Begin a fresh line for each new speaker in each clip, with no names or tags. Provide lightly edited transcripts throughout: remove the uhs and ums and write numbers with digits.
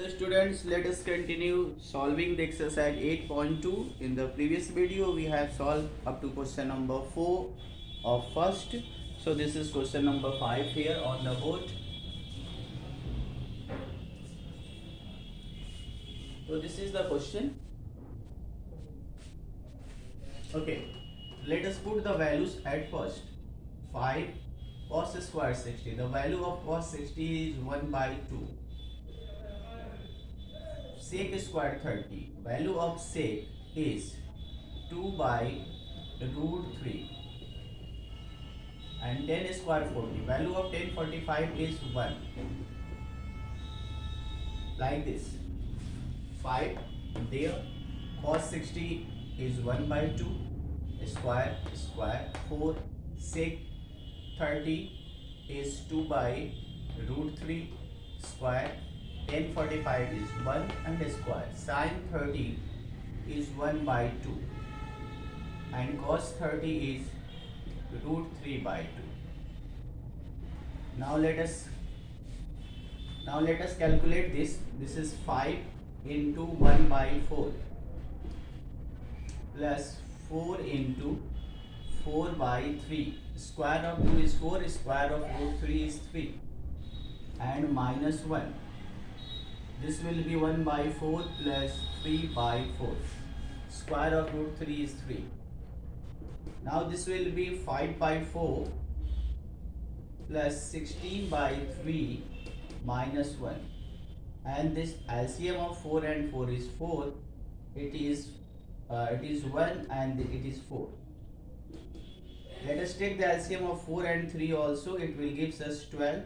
So students, let us continue solving the exercise 8.2. In the previous video, we have solved up to question number 4 of first. So this is question number 5 here on the board. So this is the question. Okay, let us put the values at first. 5 cos square 60. The value of cos 60 is 1 by 2. Sec square 30. Value of sec is 2 by root 3. And tan square 40. Value of tan 45 is 1. Like this. 5 there. Cos 60 is 1 by 2. Square 4. Sec 30 is 2 by root 3 square. Tan 45 is 1 and square. Sin 30 is 1 by 2 and cos 30 is root 3 by 2. Now let us calculate this. This is 5 into 1 by 4 plus 4 into 4 by 3. Square of 2 is 4, square of root 3 is 3 and minus 1. This will be 1 by 4 plus 3 by 4. Square of root 3 is 3. Now this will be 5 by 4 plus 16 by 3 minus 1. And this LCM of 4 and 4 is 4. It is 1 and it is 4. Let us take the LCM of 4 and 3 also. It will give us 12.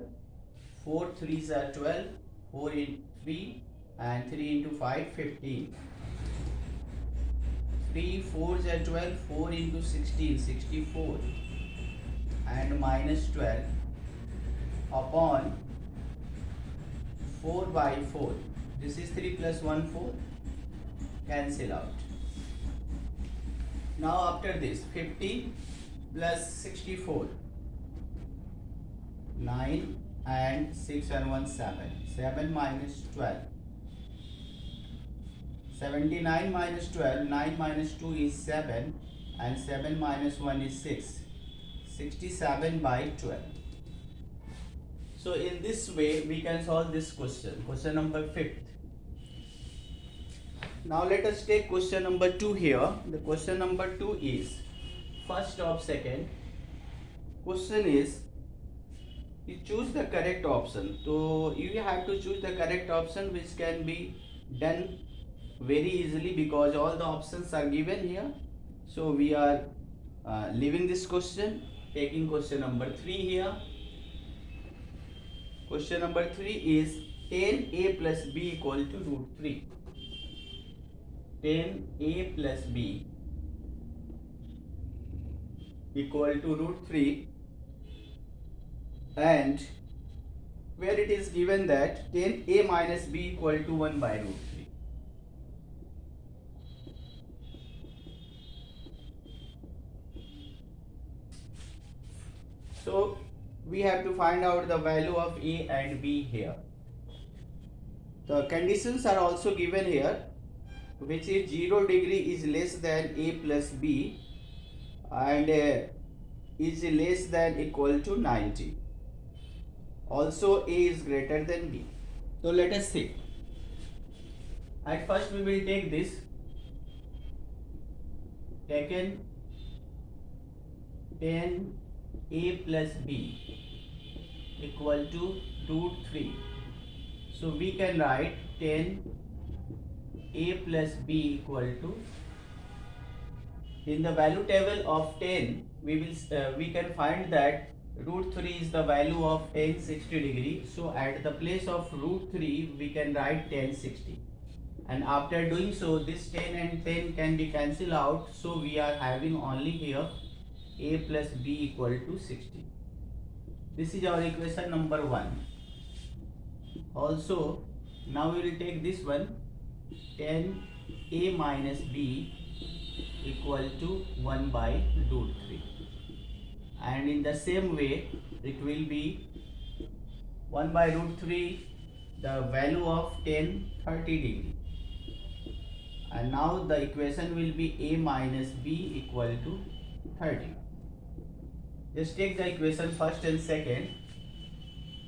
4 3s are 12. 4 in 3 and 3 into 5 15. 3 4s are 12. 4 into 16 64 and minus 12 upon 4 by 4. This is 3 plus 1 4. Cancel out. Now after this 15 plus 64 9 and 6 and 1 7. 7 minus 12. 79 minus 12. 9 minus 2 is 7 and 7 minus 1 is 6. 67 by 12. So in this way we can solve this question. Question number 5th. Now let us take question number 2 here. The question number 2 is first of second. Question is you choose the correct option. So you have to choose the correct option, which can be done very easily because all the options are given here. So we are leaving this question, taking question number 3 here. Question number 3 is tan a plus b equal to root 3. Tan a plus b equal to root 3, and where it is given that tan a minus b equal to 1 by root 3. So we have to find out the value of a and b here. The conditions are also given here, which is 0 degree is less than a plus b and is less than equal to 90. Also a is greater than b. So let us see. At first we will take this. Taken tan a plus b equal to root 3. So we can write tan a plus b equal to, in the value table of tan we can find that root 3 is the value of tan 60 degree. So at the place of root 3 we can write tan 60, and after doing so this tan and tan can be cancelled out. So we are having only here a plus b equal to 60. This is our equation number 1. Also now we will take this one, tan a minus b equal to 1 by root 3, and in the same way it will be 1 by root 3 the value of tan 30 degree. And now the equation will be a minus b equal to 30. Just take the equation first and second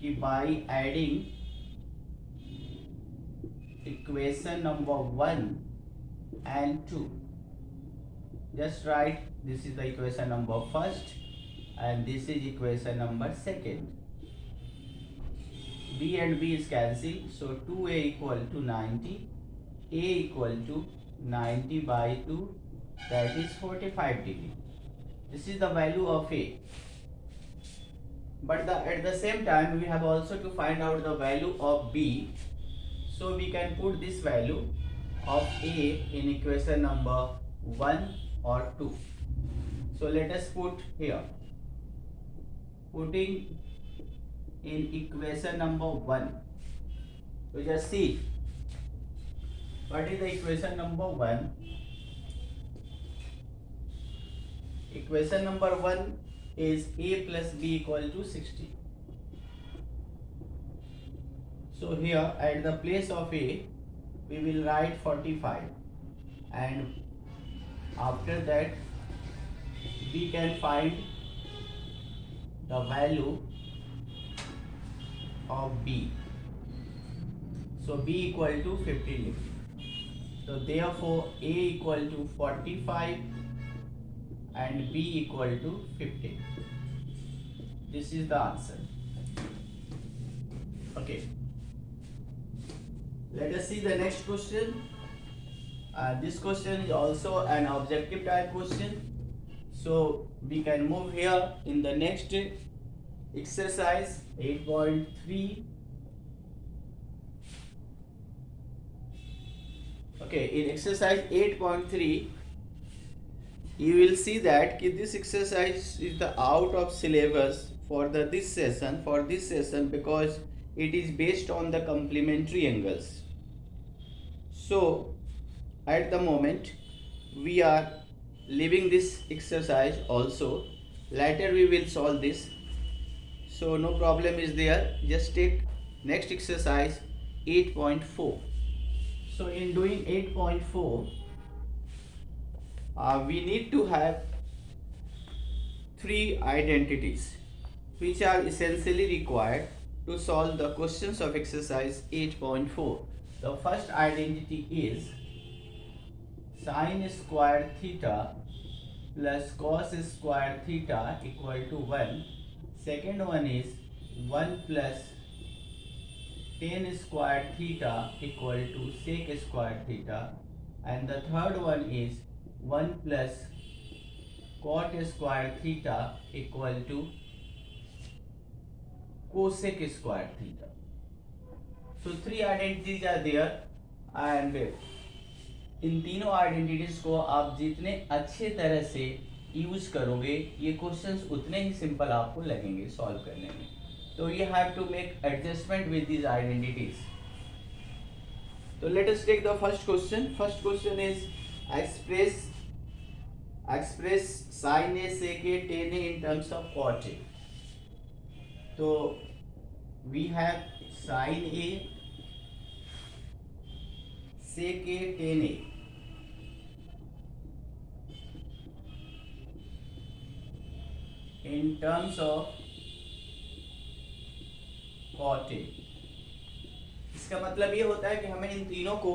कि by adding equation number 1 and 2, just write this is the equation number first and this is equation number second. B and B is cancelled, so 2a equal to 90, a equal to 90 by 2, that is 45 degree. This is the value of a. But at the same time we have also to find out the value of b. So we can put this value of a in equation number 1 or 2. So let us put here. Putting in equation number 1. So just see. What is the equation number 1? Equation number 1 is a plus b equal to 60. So here at the place of a we will write 45, and after that we can find the value of b. So b equal to 15. So therefore a equal to 45 and b equal to 15. This is the answer. Okay. Let us see the next question. This question is also an objective type question. So we can move here in the next exercise 8.3. Okay, in exercise 8.3 you will see that this exercise is the out of syllabus for this session because it is based on the complementary angles. So at the moment we are leaving this exercise also. Later we will solve this, so no problem is there. Just take next exercise 8.4. So in doing 8.4 we need to have 3 identities which are essentially required to solve the questions of exercise 8.4. The first identity is sin square theta plus cos square theta equal to 1. Second one is 1 plus tan square theta equal to sec square theta. And the third one is 1 plus cot square theta equal to cosec square theta. So 3 identities are there, and इन तीनों identities को आप जितने अच्छे तरह से use करोगे ये questions उतने ही सिंपल आपको लगेंगे सॉल्व करने में. तो you have to make adjustment with these identities. तो let us take the first question. First question is express sin a sec a tan a in terms of cot a. तो we have sin a sec a tan a in terms of cot a. इसका मतलब ये होता है कि हमें इन तीनों को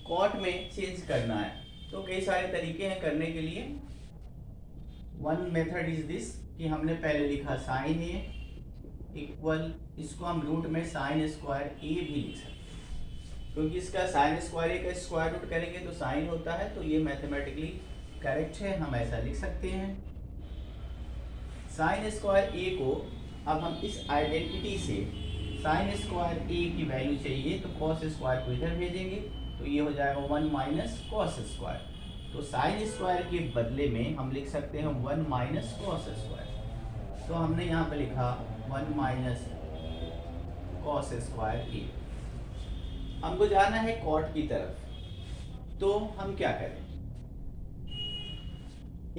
कॉट में चेंज करना है. तो कई सारे तरीके हैं करने के लिए. वन मेथड इज दिस कि हमने पहले लिखा साइन ए इक्वल, इसको हम रूट में साइन स्क्वायर ए भी लिख सकते हैं क्योंकि इसका साइन स्क्वायर ए का स्क्वायर रूट करेंगे तो साइन होता है. तो ये मैथमेटिकली करेक्ट है, हम ऐसा लिख सकते हैं. साइन स्क्वायर ए को अब हम इस आइडेंटिटी से साइन स्क्वायर ए की वैल्यू चाहिए तो कॉस स्क्वायर को इधर भेजेंगे तो ये हो जाएगा 1 माइनस कॉस स्क्वायर. तो साइन स्क्वायर के बदले में हम लिख सकते हैं 1 माइनस कॉस स्क्वायर. तो हमने यहाँ पे लिखा 1 माइनस कॉस स्क्वायर ए. हमको जाना है कॉट की तरफ, तो हम क्या करें.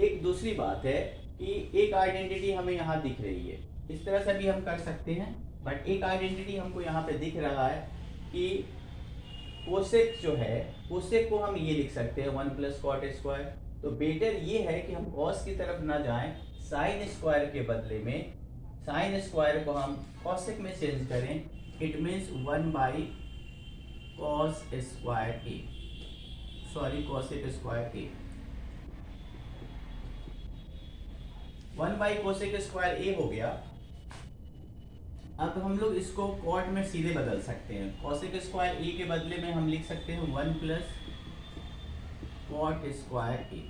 एक दूसरी बात है कि एक आइडेंटिटी हमें यहाँ दिख रही है, इस तरह से भी हम कर सकते हैं बट एक आइडेंटिटी हमको यहाँ पे दिख रहा है कि कोसेक जो है, कोसेक को हम ये लिख सकते हैं 1 प्लस कॉट स्क्वायर। तो बेटर ये है कि हम कॉस की तरफ ना जाएं, साइन स्क्वायर के बदले में साइन स्क्वायर को हम कॉसेक में चेंज करें। It means 1 by cos square A, sorry cosec square A, 1 by cosec square A हो गया। अब हम लोग इसको कॉट में सीधे बदल सकते हैं। कॉसेक स्क्वायर ए के बदले में हम लिख सकते हैं 1 प्लस कॉट स्क्वायर ए।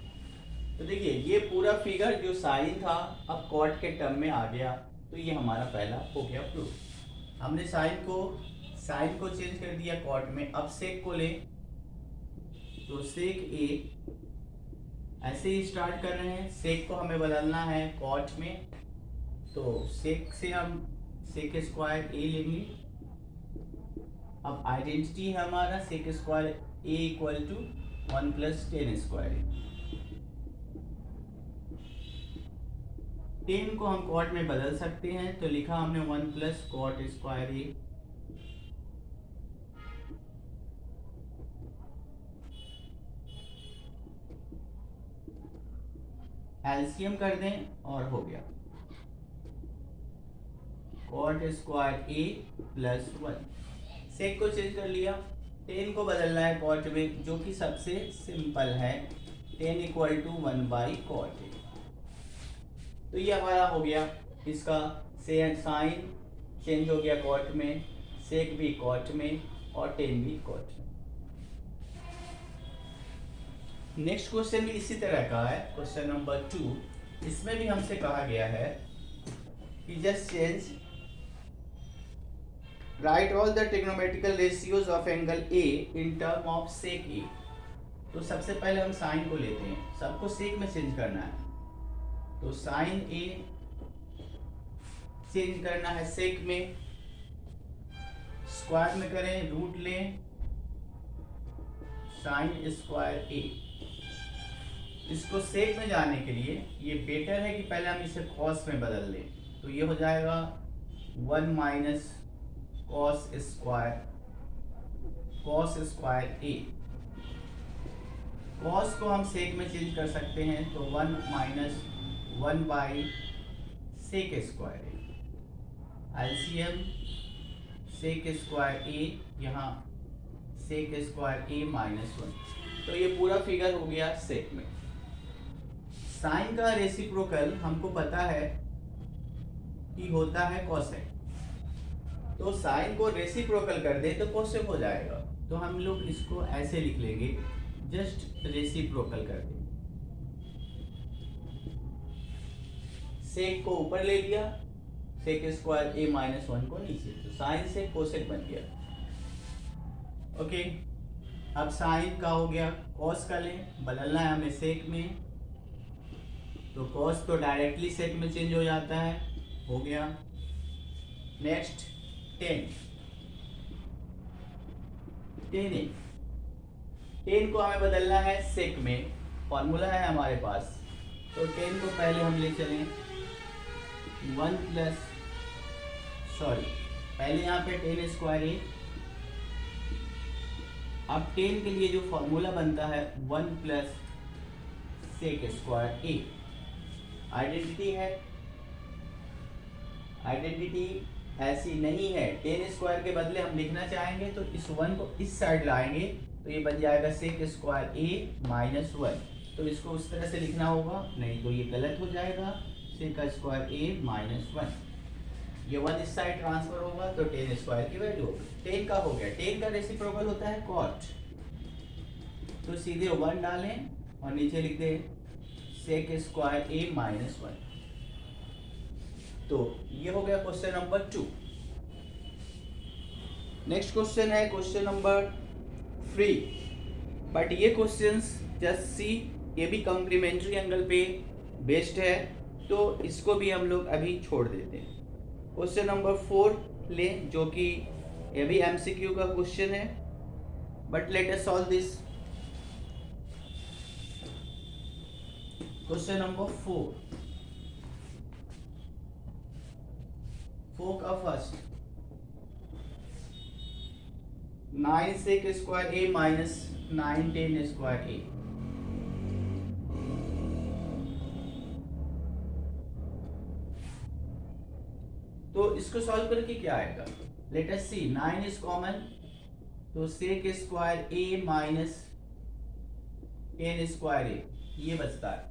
तो देखिए ये पूरा फिगर जो साइन था अब कॉट के टर्म में आ गया, तो ये हमारा पहला हो गया प्रूफ। हमने साइन को चेंज कर दिया कॉट में। अब सेक को ले, तो सेक ए, ऐसे ही स्टार्ट कर रहे हैं। सेक को हमें बदलना है कॉट में, तो सेक से हम सेक स्क्वायर ए लेंगे। अब आइडेंटिटी है हमारा sec square A equal to 1 plus tan square A. 10 को हम कॉट में बदल सकते हैं, तो लिखा हमने 1 plus cot square A. LCM कर दें और हो गया कॉट स्क्वायर ए प्लस 1। सेक को चेंज कर लिया, 10 को बदलना है कॉट में, जो कि सबसे सिंपल है। 10 equal to 1 by cot A. तो ये हमारा हो गया, इसका साइन चेंज हो गया कॉट में, सेक भी कॉट में और 10 भी कॉट में। नेक्स्ट क्वेश्चन भी इसी तरह का है, क्वेश्चन नंबर 2। इसमें भी हमसे कहा गया है कि just change write all the trigonometrical ratios of angle A in term of sec A. तो सबसे पहले हम साइन को लेते हैं, सबको सेक में चेंज करना है। तो साइन ए चेंज करना है सेक में, स्क्वायर में करें, रूट लें साइन स्क्वायर ए। इसको सेक में जाने के लिए ये बेटर है कि पहले हम इसे कॉस में बदल लें। तो ये हो जाएगा 1 माइनस कॉस स्क्वायर ए। कॉस को हम सेक में चेंज कर सकते हैं, तो 1 minus 1 by sec square A. LCM sec square A, यहाँ सेक स्क्वायर ए माइनस 1। तो ये पूरा फिगर हो गया सेक में। साइन का रेसिप्रोकल हमको पता है कि होता है कोसेक, तो साइन को रेसिप्रोकल कर दे तो कोसेक हो जाएगा। तो हम लोग इसको ऐसे लिख लेंगे, जस्ट रेसिप्रोकल कर दे। सेक को ऊपर ले लिया, सेक स्क्वायर ए माइनस 1 को नीचे, तो साइन से कोसेक बन गया। ओके, अब साइन का हो गया, कॉस का लें, बदलना है हमें सेक में। तो कॉस तो डायरेक्टली सेक में चेंज हो जाता है, हो गया। नेक्स्ट 10 को हमें बदलना है सेक में, फॉर्मूला है हमारे पास। तो 10 को पहले हम ले चलें 1 प्लस, सॉरी पहले यहाँ पे 10 स्क्वायर ए। अब 10 के लिए जो फॉर्मूला बनता है 1 प्लस सेक स्क्वायर ए। आइडेंटिटी है, आइडेंटिटी ऐसी नहीं है। 10 स्क्वायर के बदले हम लिखना चाहेंगे तो इस 1 को इस साइड लाएंगे, तो ये बन जाएगा सेक स्क्वायर ए माइनस 1। तो इसको उस तरह से लिखना होगा, नहीं तो ये गलत हो जाएगा, सेक स्क्वायर ए माइनस 1। ये 1 इस साइड ट्रांसफर होगा तो 10 स्क्वायर की वैल्यू होगी। 10 का हो गया, 10 का रेसिप्रोकल होता है कॉट, तो सीधे 1 डालें और नीचे लिख दें सेक स्क्वायर ए माइनस 1। तो ये हो गया क्वेश्चन नंबर 2। नेक्स्ट क्वेश्चन है क्वेश्चन नंबर 3। बट ये क्वेश्चंस जस्ट सी, ये भी कॉम्प्लीमेंट्री एंगल पे बेस्ड है, तो इसको भी हम लोग अभी छोड़ देते हैं। क्वेश्चन नंबर 4 ले, जो कि ये भी एमसीक्यू का क्वेश्चन है, but let us solve this. Question number 4 का first, 9 sec square A minus 9 10 square A. तो इसको सॉल्व करके क्या आएगा, let us see. 9 is common, तो sec square A minus 10 square A ये बचता है।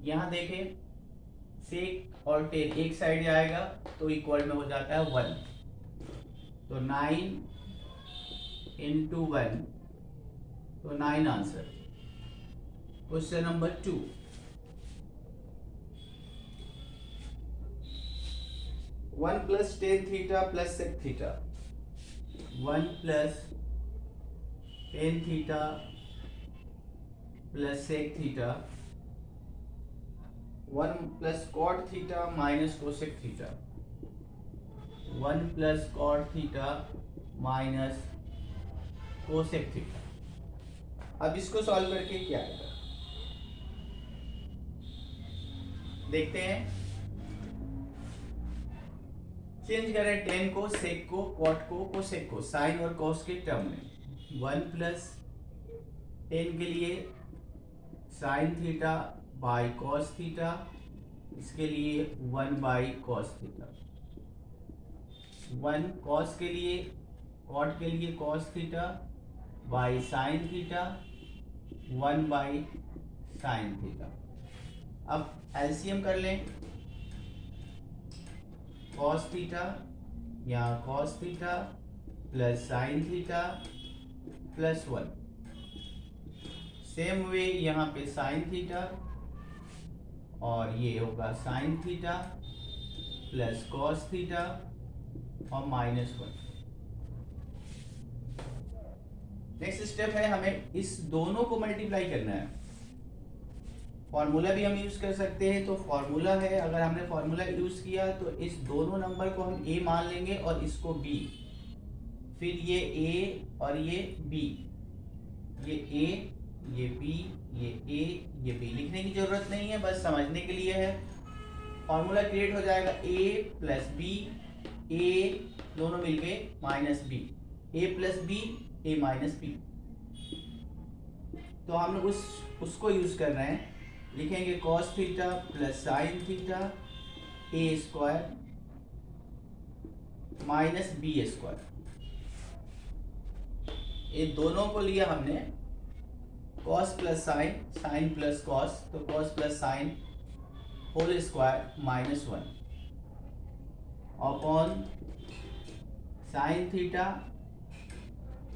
यहाँ देखें सेक और 10 एक साइड आएगा तो इक्वल में हो जाता है 1, तो 9 इंटू 1, तो 9 answer. Question number 2, 1 plus tan theta plus sec theta, 1 plus tan theta plus sec theta, 1 plus cot theta minus cosec theta, 1 plus cot theta minus cosec theta. अब इसको सॉल्व करके क्या आएगा देखते हैं। चेंज करें टेन को, सेक को, कॉट को, कोसेक को साइन और कॉस के टर्म में। 1 प्लस टेन के लिए sine theta by cos theta, इसके लिए 1 बाई कॉस थीटा। 1 कॉस के लिए, कॉट के लिए cos theta by sine theta, 1 by sine theta. अब एलसीएम कर लें, कॉस थीटा या cos theta plus sine theta plus 1, same way यहाँ पे साइन थीटा और ये होगा sine theta plus cos theta और माइनस 1। नेक्स्ट स्टेप है हमें इस दोनों को मल्टीप्लाई करना है। फॉर्मूला भी हम यूज कर सकते हैं, तो फॉर्मूला है, अगर हमने फॉर्मूला यूज किया तो इस दोनों नंबर को हम a मान लेंगे और इसको b, फिर ये a और ये b, ये a ये b ये a ये b। लिखने की जरूरत नहीं है, बस समझने के लिए है। फॉर्मूला क्रिएट हो जाएगा a प्लस b, a दोनों मिलके minus b, a plus b a minus b। तो हम लोग उसको यूज कर रहे हैं, लिखेंगे cos theta plus sine theta a square minus b square. ये दोनों को लिया हमने cos plus sine, sine plus cos, तो cos plus sine whole square minus 1 upon sine theta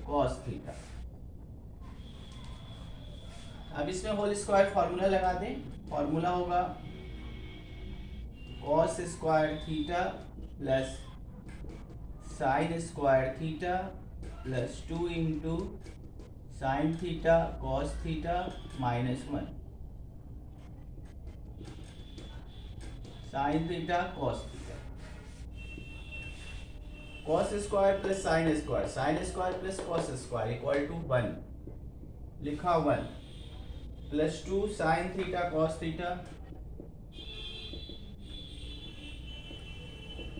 cos theta. अब इसमें होल स्क्वायर फॉर्मूला लगा दें, फॉर्मूला होगा cos square theta plus sine square theta plus 2 into sine theta cos theta minus 1, sine theta cos theta. Cos square plus sine square, sine square plus cos square equal to 1, लिखा 1 plus 2 sine theta cos theta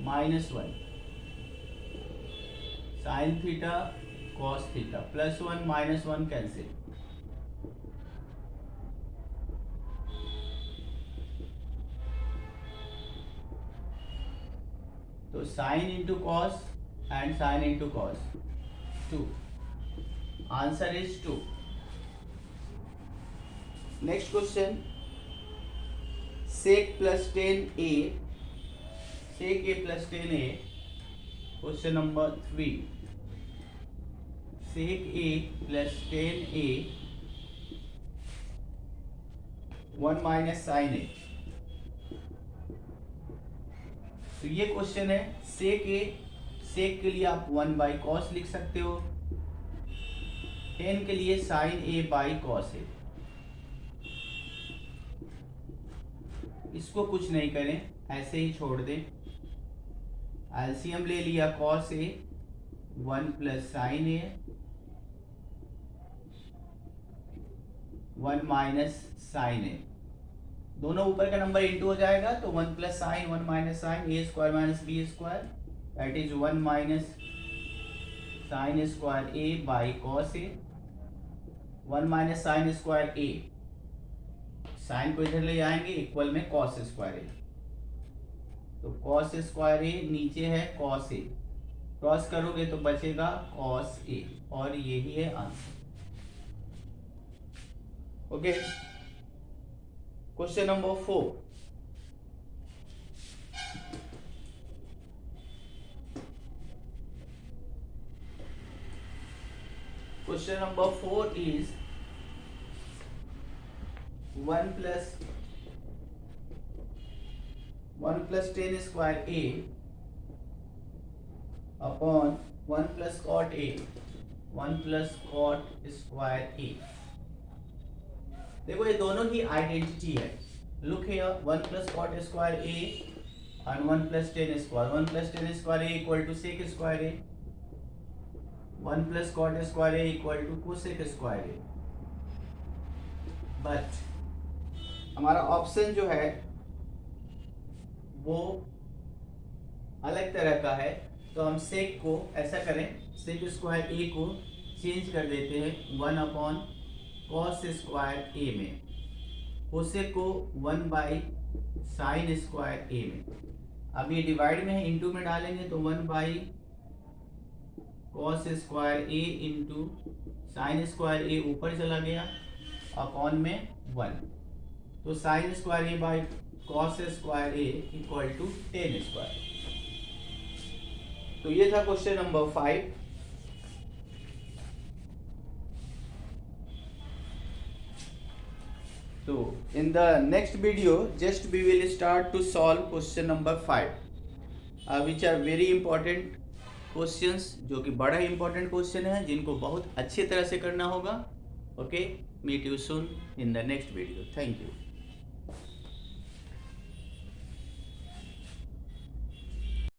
minus 1 sine theta cos theta plus 1 minus 1 cancel. तो sine into cos and sine into cos 2, answer is 2। Next question, sec plus 10a, sec a plus 10a, question number 3, sec a plus 10a 1 minus sine a। तो ये question है सेक a, सेक के लिए आप 1 by cos लिख सकते हो, 10 के लिए sine a by cos a। इसको कुछ नहीं करें, ऐसे ही छोड़ दें। एलसीएम ले लिया cos a 1 plus sine a 1 minus sine a, दोनों ऊपर का नंबर इंटू हो जाएगा तो 1 plus sine 1 minus sine a square minus b square that is 1 minus sine square A by cos A, 1 minus sine square A, sine को इधर ले आएंगे इक्वल में कॉस स्क्वायर ए, तो कॉस स्क्वायर ए नीचे है कॉस ए, क्रॉस करोगे तो बचेगा कॉस ए, और यही है answer. Okay, question number 4। Question number 4 is 1 plus tan square a upon 1 plus cot a, 1 plus cot square a। देखो ये दोनों की आइडेंटिटी है। Look here, 1 plus cot square a and 1 plus tan square, 1 plus tan square a equal to sec square a, 1 plus cot square a equal to cosec square a। But हमारा option जो है वो अलग तरह का है, तो हम सेक को ऐसा करें, सेक स्क्वायर ए को चेंज कर देते हैं 1 अपॉन कॉस स्क्वायर ए में, कोसेक को 1 बाई साइन स्क्वायर ए में। अब ये डिवाइड में है, इंटू में डालेंगे तो 1 by cos square A into sine square A ऊपर चला गया, अपॉन में 1, तो sine square A by cos square A equal to tan square. तो ये था क्वेश्चन नंबर 5। तो in the next video just we will start to solve question number 5 which are very important questions, जो कि बड़ा ही important question है, जिनको बहुत अच्छी तरह से करना होगा। Okay, meet you soon in the next video. Thank you.